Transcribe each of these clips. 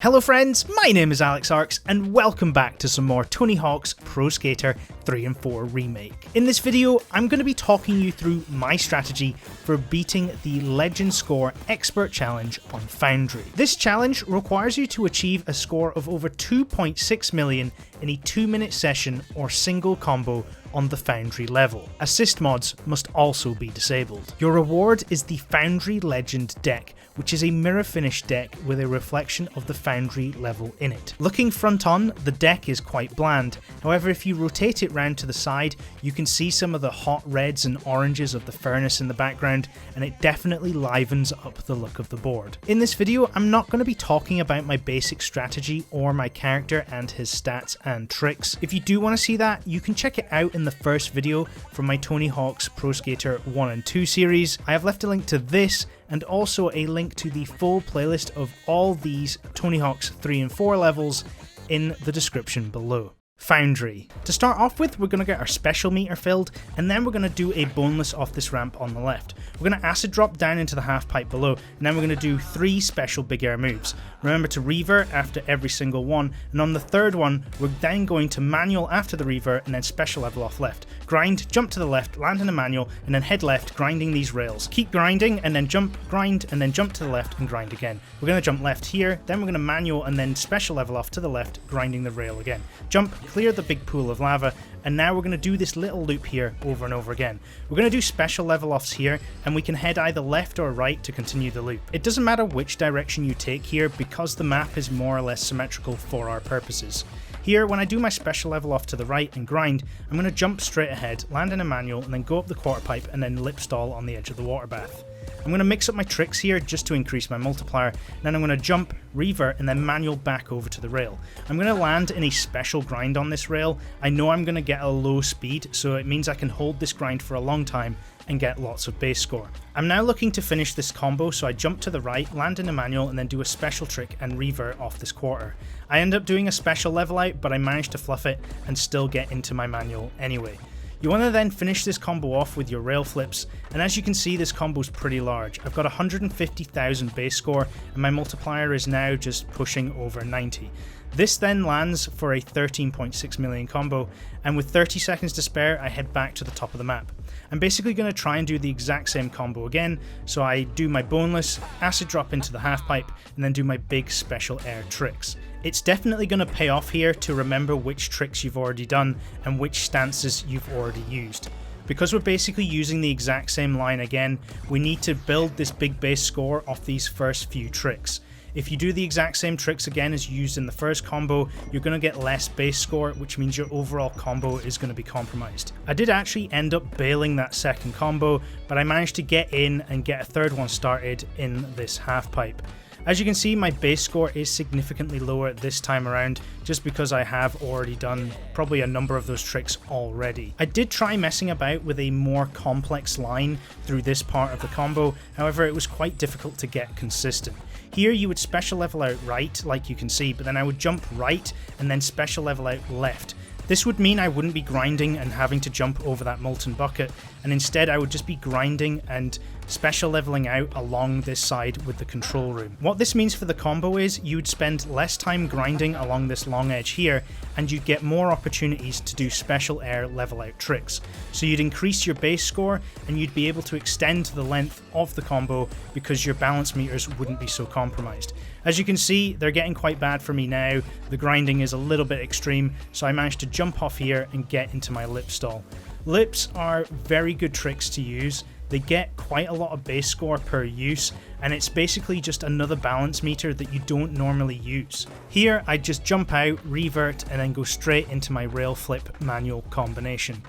Hello friends, my name is AleXarcs and welcome back to some more Tony Hawk's Pro Skater 3 and 4 Remake. In this video, I'm going to be talking you through my strategy for beating the Legend Score Expert Challenge on Foundry. This challenge requires you to achieve a score of over 2.6 million in a 2-minute session or single combo on the Foundry level. Assist mods must also be disabled. Your reward is the Foundry Legend deck, which is a mirror finish deck with a reflection of the Foundry level in it. Looking front on, the deck is quite bland. However, if you rotate it round to the side, you can see some of the hot reds and oranges of the furnace in the background, and it definitely livens up the look of the board. In this video, I'm not going to be talking about my basic strategy or my character and his stats and tricks. If you do want to see that, you can check it out in the first video from my Tony Hawk's Pro Skater 1 and 2 series. I have left a link to this and also a link to the full playlist of all these Tony Hawk's 3 and 4 levels in the description below. Foundry. To start off with, we're going to get our special meter filled, and then we're going to do a boneless off this ramp on the left. We're going to acid drop down into the half pipe below, and then we're going to do 3 special big air moves. Remember to revert after every single one, and on the third one, we're then going to manual after the revert and then special level off left. Grind, jump to the left, land in a manual, and then head left, grinding these rails. Keep grinding, and then jump, grind, and then jump to the left and grind again. We're going to jump left here, then we're going to manual and then special level off to the left, grinding the rail again. Jump, clear the big pool of lava, and now we're going to do this little loop here over and over again. We're going to do special level offs here, and we can head either left or right to continue the loop. It doesn't matter which direction you take here because the map is more or less symmetrical for our purposes. Here, when I do my special level off to the right and grind, I'm going to jump straight ahead, land in a manual, and then go up the quarter pipe and then lip stall on the edge of the water bath. I'm going to mix up my tricks here just to increase my multiplier, and then I'm going to jump, revert, and then manual back over to the rail. I'm going to land in a special grind on this rail. I know I'm going to get a low speed, so it means I can hold this grind for a long time and get lots of base score. I'm now looking to finish this combo, so I jump to the right, land in a manual, and then do a special trick and revert off this quarter. I end up doing a special level out, but I managed to fluff it and still get into my manual anyway. You want to then finish this combo off with your rail flips, and as you can see, this combo is pretty large. I've got 150,000 base score, and my multiplier is now just pushing over 90. This then lands for a 13.6 million combo, and with 30 seconds to spare, I head back to the top of the map. I'm basically going to try and do the exact same combo again, so I do my boneless, acid drop into the half pipe, and then do my big special air tricks. It's definitely going to pay off here to remember which tricks you've already done and which stances you've already used. Because we're basically using the exact same line again, we need to build this big base score off these first few tricks. If you do the exact same tricks again as you used in the first combo, you're going to get less base score, which means your overall combo is going to be compromised. I did actually end up bailing that second combo, but I managed to get in and get a third one started in this half pipe. As you can see, my base score is significantly lower this time around, just because I have already done probably a number of those tricks already. I did try messing about with a more complex line through this part of the combo, however it was quite difficult to get consistent. Here you would special level out right, like you can see, but then I would jump right and then special level out left. This would mean I wouldn't be grinding and having to jump over that molten bucket, and instead I would just be grinding and special leveling out along this side with the control room. What this means for the combo is you would spend less time grinding along this long edge here, and you'd get more opportunities to do special air level out tricks. So you'd increase your base score and you'd be able to extend the length of the combo because your balance meters wouldn't be so compromised. As you can see, they're getting quite bad for me now. The grinding is a little bit extreme, so I managed to jump off here and get into my lip stall. Lips are very good tricks to use. They get quite a lot of base score per use, and it's basically just another balance meter that you don't normally use. Here I just jump out, revert, and then go straight into my rail flip manual combination.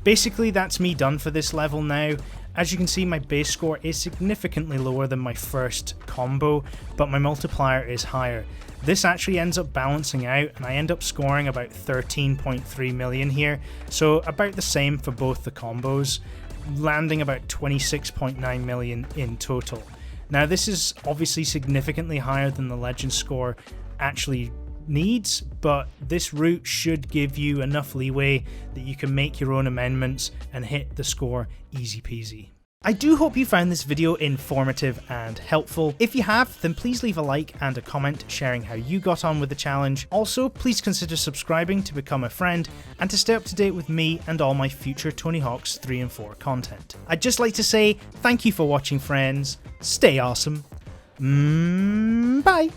Basically that's me done for this level now. As you can see, my base score is significantly lower than my first combo, but my multiplier is higher. This actually ends up balancing out, and I end up scoring about 13.3 million here, so about the same for both the combos, landing about 26.9 million in total. Now this is obviously significantly higher than the Legend score actually needs, but this route should give you enough leeway that you can make your own amendments and hit the score easy peasy. I do hope you found this video informative and helpful. If you have, then please leave a like and a comment sharing how you got on with the challenge. Also, please consider subscribing to become a friend and to stay up to date with me and all my future Tony Hawk's 3 and 4 content. I'd just like to say thank you for watching, friends. Stay awesome. Bye!